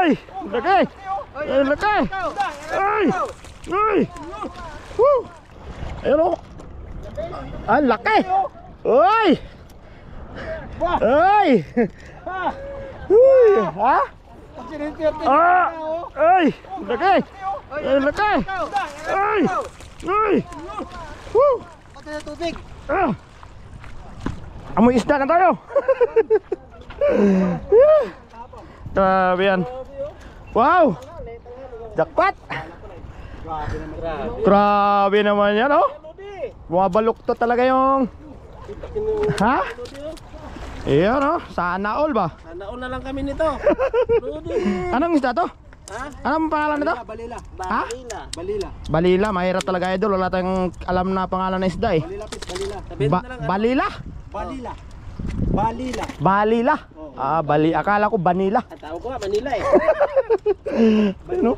Ay! Laki! Ay, laki! Ay! Ay! Woo! Ayun o! Ay, laki! Ay! Ay! Uy! Ha? Ah! Ay! Laki! Ay, laki! Ay! Ay! Woo! Ah! Amoy isda na tayo! Grabe yan. Wow! Jackpot! Grabe naman yan, oh! Bumabaluktot talaga yung... Ha? Iyan, oh! Sana all ba? Sana all na lang kami nito. Anong isda to? Ha? Anong pangalan nito? Balila. Ha? Balila. Balila, mahirap talaga idol. Wala tayong alam na pangalan ng isda eh. Balila, balila. Sabihin mo na lang. Balila? Balila. Balila. Balila? Ah, akala ko Banila. Ang tawag ko nga, Manila eh. Ano?